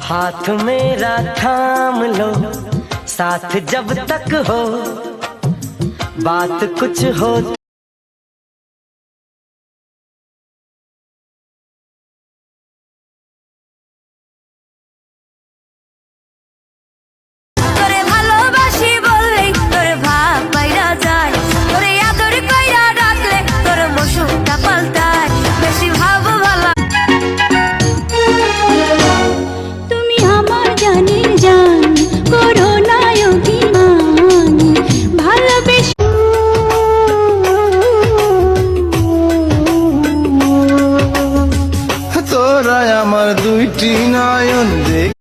हाथ मेरा थाम लो, साथ जब तक हो, बात कुछ हो। তোরা আমার দুইটি নয়ন দেখ